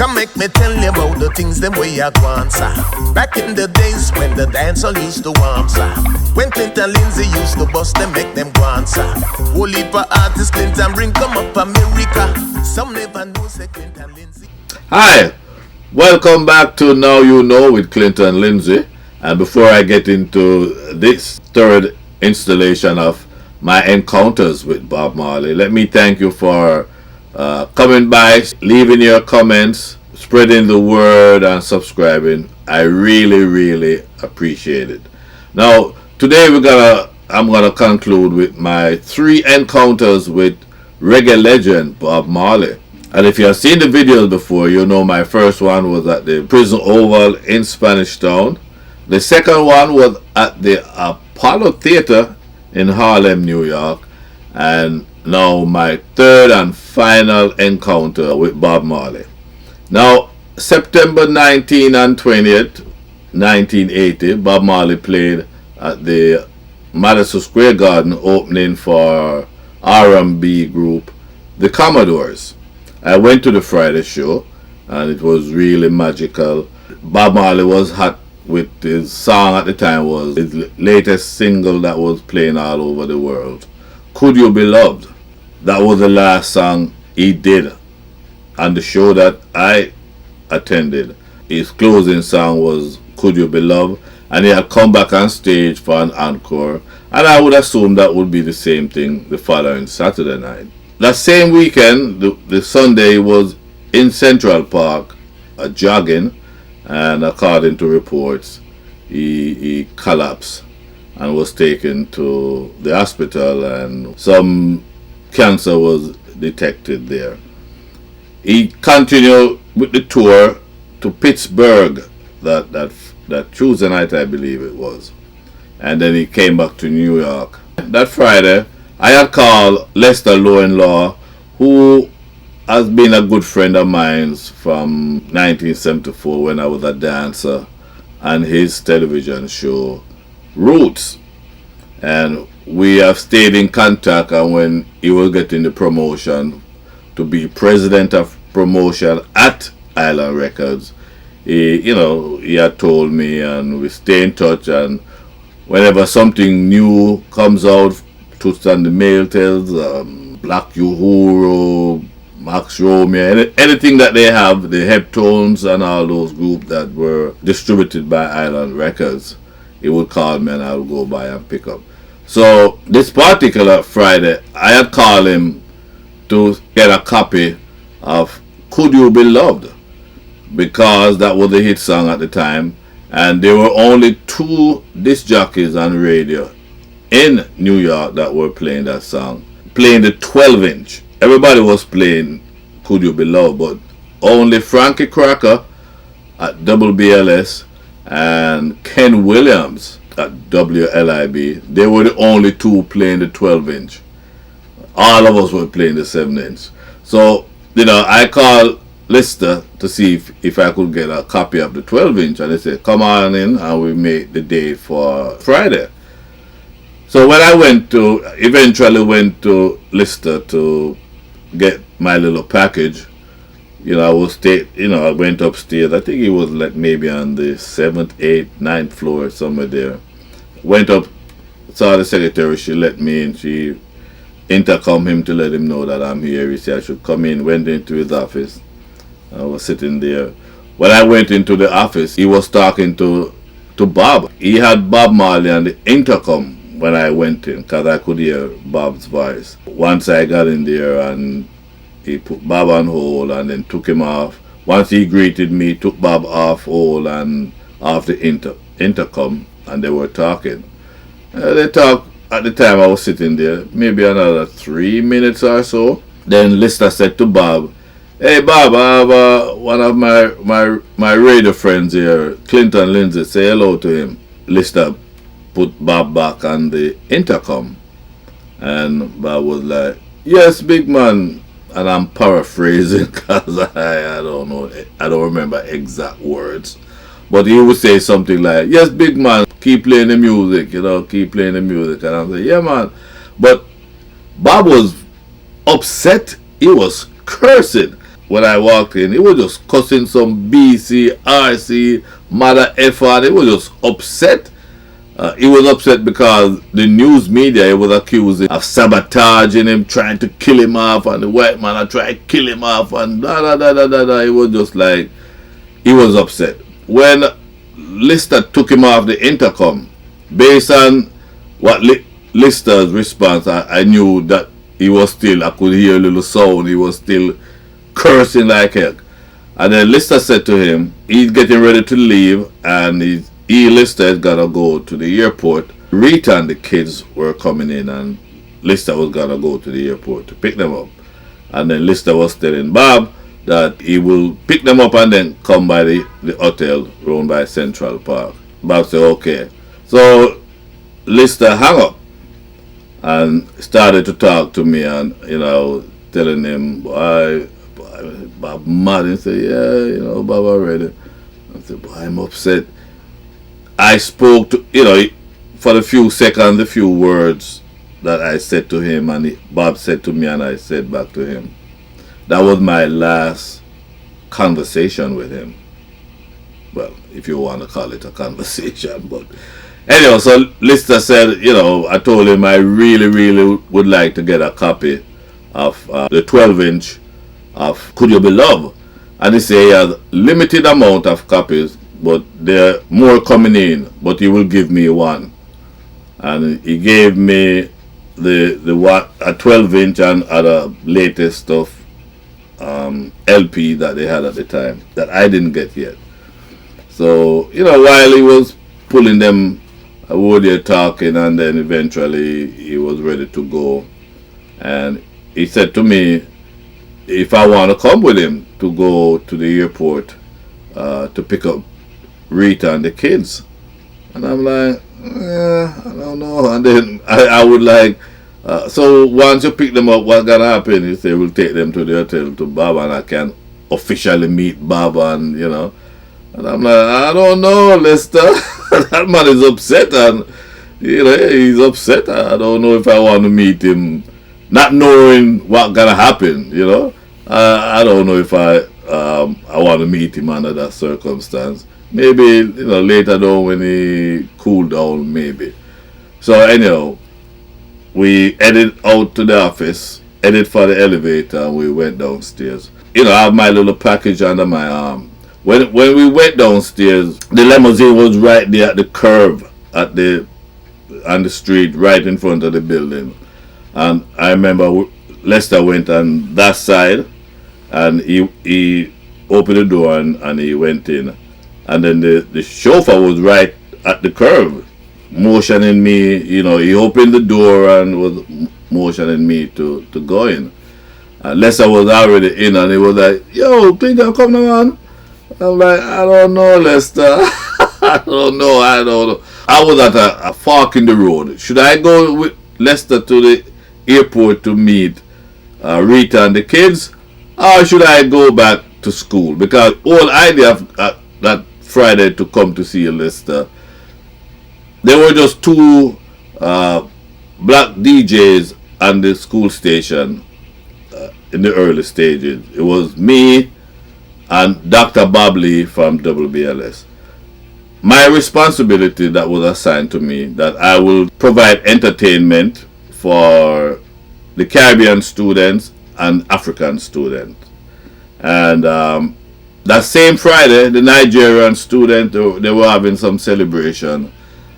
Come make me tell you about the things them way I want, sir. Back in the days when the dancer used to warm, sir. When Clinton Lindsay used to bust them, make them go on, sir. Whole heap of artists Clinton bring come up America. Some never know say Clinton Lindsay. Hi, welcome back to Now You Know with Clinton Lindsay. And before I get into this third installation of my encounters with Bob Marley, let me thank you for coming by, leaving your comments, spreading the word, and subscribing. I really appreciate it. Now, today I'm gonna conclude with my 3 encounters with reggae legend Bob Marley. And if you have seen the videos before, you know my first one was at the Prison Oval in Spanish Town. The second one was at the Apollo Theater in Harlem, New York. And now my third and final encounter with Bob Marley. Now, September 19 and 20th, 1980, Bob Marley played at the Madison Square Garden opening for R&B group The Commodores. I went to the Friday show and it was really magical. Bob Marley was hot with his song at the time, was his latest single that was playing all over the world, Could You Be Loved. That was the last song he did on the show that I attended. His closing song was Could You Be Loved, and he had come back on stage for an encore, and I would assume that would be the same thing the following Saturday night. That same weekend, the Sunday, was in Central Park jogging, and according to reports, he collapsed and was taken to the hospital, and some cancer was detected there. He continued with the tour to Pittsburgh that Tuesday night, I believe it was, and then he came back to New York. That Friday, I had called Lester Lowenlaw, who has been a good friend of mine from 1974 when I was a dancer, and his television show Roots. And we have stayed in contact, and when he was getting the promotion to be president of promotion at Island Records, he had told me, and we stay in touch, and whenever something new comes out, Toots and the Maytals, Black Uhuru, Max Romeo, anything that they have, the Heptones and all those groups that were distributed by Island Records, he would call me and I would go by and pick up. So this particular Friday, I had called him to get a copy of Could You Be Loved, because that was the hit song at the time, and there were only 2 disc jockeys on radio in New York that were playing that song, playing the 12-inch. Everybody was playing Could You Be Loved, but only Frankie Cracker at WBLS and Ken Williams at WLIB, they were the only 2 playing the 12-inch. All of us were playing the 7-inch. So, I called Lister to see if I could get a copy of the 12-inch, and they said, come on in, and we made the date for Friday. So when I eventually went to Lister to get my little package, I went upstairs. I think it was like maybe on the 7th, 8th, 9th floor, somewhere there. Went up, saw the secretary, she let me in, she intercom him to let him know that I'm here. He said I should come in, went into his office. I was sitting there. When I went into the office, he was talking to Bob. He had Bob Marley on the intercom when I went in, because I could hear Bob's voice. Once I got in there, and he put Bob on hold and then took him off. Once he greeted me, took Bob off hold and off the intercom, and they were talking. They talked at the time I was sitting there, maybe another 3 minutes or so. Then Lister said to Bob, "Hey Bob, I have one of my radio friends here, Clinton Lindsay, say hello to him." Lister put Bob back on the intercom, and Bob was like, "Yes, big man," and I'm paraphrasing because I don't know, I don't remember exact words, but he would say something like, "Yes, big man, keep playing the music, keep playing the music," and I'm like, "Yeah, man," but Bob was upset. He was cursing. when I walked in, he was just cussing some BC, RC, mother effort. He was just upset. He was upset because the news media, he was accusing of sabotaging him, trying to kill him off, and the white man had tried to kill him off, and da da da da da da. He was just like, he was upset. When Lister took him off the intercom, based on what Lister's response, I knew that he was still, I could hear a little sound, he was still cursing like heck. And then Lister said to him, he's getting ready to leave, and Lister is gonna go to the airport. Rita and the kids were coming in, and Lister was gonna go to the airport to pick them up. And then Lister was telling Bob that he will pick them up and then come by the hotel run by Central Park. Bob said, okay. So Lister hung up and started to talk to me, and telling him, Bob Marley. Said, yeah, Bob already. I said, boy, I'm upset. I spoke to, for the few seconds, the few words that I said to him, and Bob said to me, and I said back to him. That was my last conversation with him. Well, if you want to call it a conversation, but anyway, so Lister said, I told him I really, really would like to get a copy of the 12-inch of Could You Be Love? And he said he has limited amount of copies, but there are more coming in, but he will give me one. And he gave me a 12-inch and other latest stuff, LP that they had at the time that I didn't get yet. So, while he was pulling them, I was there talking, and then eventually he was ready to go. And he said to me if I want to come with him to go to the airport to pick up Rita and the kids. And I'm like, I don't know. And then I would like, so once you pick them up, what's going to happen? He said, we'll take them to the hotel to Bob, and I can officially meet Bob, and and I'm like, I don't know, Lester. That man is upset, and he's upset. I don't know if I want to meet him, not knowing what's going to happen, I don't know if I want to meet him under that circumstance. Maybe, later on when he cooled down, maybe. So anyhow, we headed out to the office, headed for the elevator, and we went downstairs. I have my little package under my arm. When we went downstairs, the limousine was right there at the curve on the street, right in front of the building. And I remember Lester went on that side, and he opened the door and he went in. And then the chauffeur was right at the curve, motioning me, he opened the door and was motioning me to go in. Lester was already in, and he was like, yo, Clinton, come on. I'm like, I don't know, Lester. I don't know. I was at a fork in the road. Should I go with Lester to the airport to meet Rita and the kids, or should I go back to school? Because the whole idea of that Friday to come to see Lester, there were just two black DJs on the school station in the early stages. It was me and Dr. Bob Lee from WBLS. My responsibility that was assigned to me, that I will provide entertainment for the Caribbean students and African students. And that same Friday, the Nigerian students, they were having some celebration,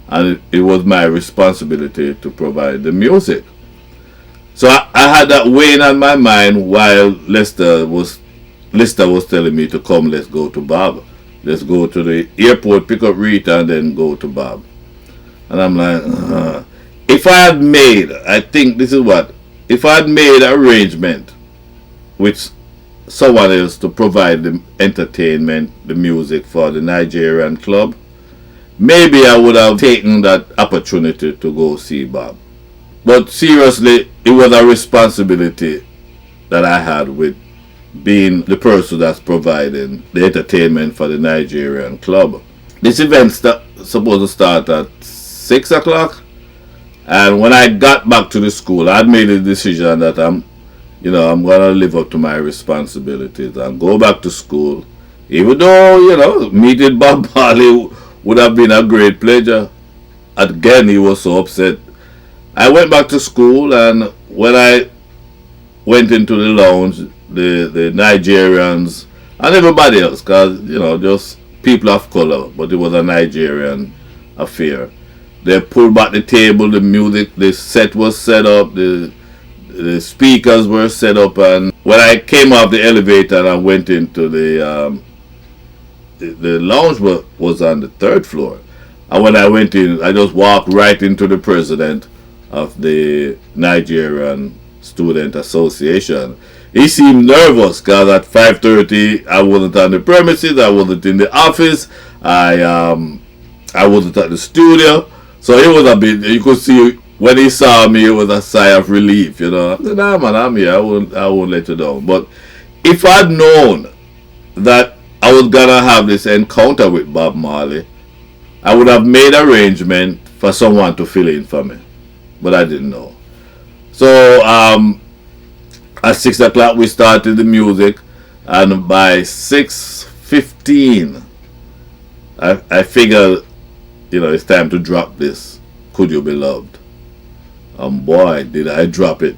and it was my responsibility to provide the music. So I had that weighing on my mind while Lester was telling me to come, let's go to Bob. Let's go to the airport, pick up Rita, and then go to Bob. And I'm like, if I had made, if I had made an arrangement with someone else to provide the entertainment, the music for the Nigerian club, maybe I would have taken that opportunity to go see Bob. But seriously, it was a responsibility that I had with being the person that's providing the entertainment for the Nigerian club. This event's supposed to start at 6 o'clock, and when I got back to the school, I had made a decision that I'm I'm gonna live up to my responsibilities and go back to school. Even though, meeting Bob Marley would have been a great pleasure. Again, he was so upset. I went back to school, and when I went into the lounge, the Nigerians and everybody else, because, just people of color, but it was a Nigerian affair. They pulled back the table, the music, the set was set up, the speakers were set up, and when I came off the elevator and I went into the lounge was on the third floor. And when I went in, I just walked right into the president of the Nigerian Student Association. He seemed nervous because at 5:30 I wasn't on the premises, I wasn't in the office, I wasn't at the studio. So it was a bit, you could see when he saw me, it was a sigh of relief, I said, nah man, I'm here, I won't let you down. But if I'd known that I was gonna have this encounter with Bob Marley, I would have made arrangement for someone to fill in for me. But I didn't know. So at 6 o'clock we started the music, and by 6:15 I figured, it's time to drop this Could You Be Loved. And boy, did I drop it.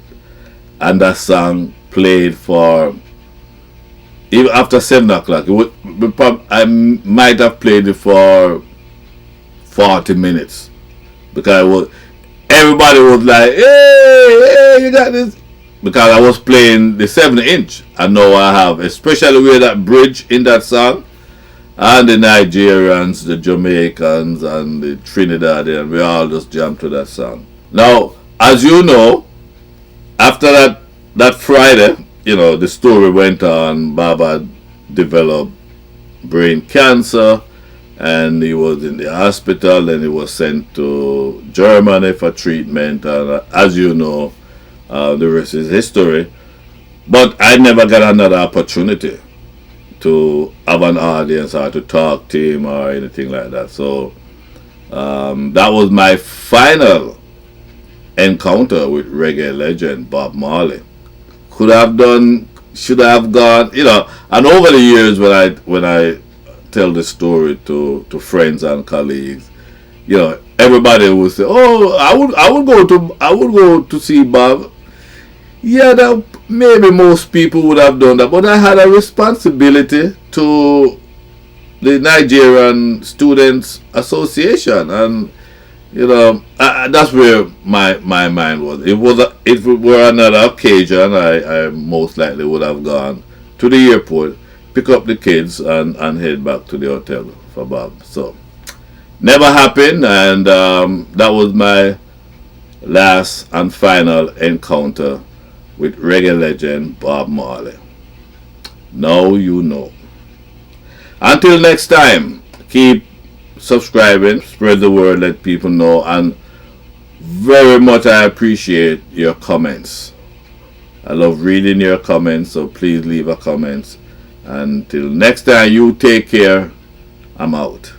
And that song played for, even after 7 o'clock, I might have played it for 40 minutes. Because everybody was like, hey, you got this. Because I was playing the 7-inch. I know I have, especially with that bridge in that song. And the Nigerians, the Jamaicans, and the Trinidadians, we all just jammed to that song. Now, as you know, after that Friday, the story went on. Bob had developed brain cancer, and he was in the hospital, and he was sent to Germany for treatment. And as you know, the rest is history. But I never got another opportunity to have an audience or to talk to him or anything like that. So that was my final encounter with reggae legend Bob Marley. Should have gone, and over the years when I tell the story to friends and colleagues, everybody would say, oh, I would go to see Bob. Yeah, that maybe most people would have done that, but I had a responsibility to the Nigerian Students Association, and that's where my mind was. If it were another occasion, I most likely would have gone to the airport, pick up the kids, and head back to the hotel for Bob. So never happened, and that was my last and final encounter with reggae legend Bob Marley. Now you know. Until next time, keep subscribing, spread the word, let people know, and very much I appreciate your comments. I love reading your comments, so please leave a comment. Until next time, you take care. I'm out.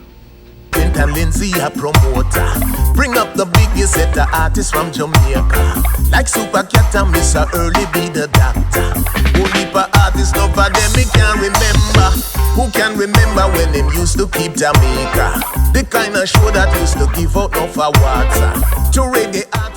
Clinton Lindsay, a promoter. Bring up the biggest set of artists from Jamaica. Like Super Cat and Mr. Early be the doctor. Only for artists, no for them, me can't remember. Who can remember when them used to keep Jamaica? The kind of show that used to give out no for water. To reggae artists.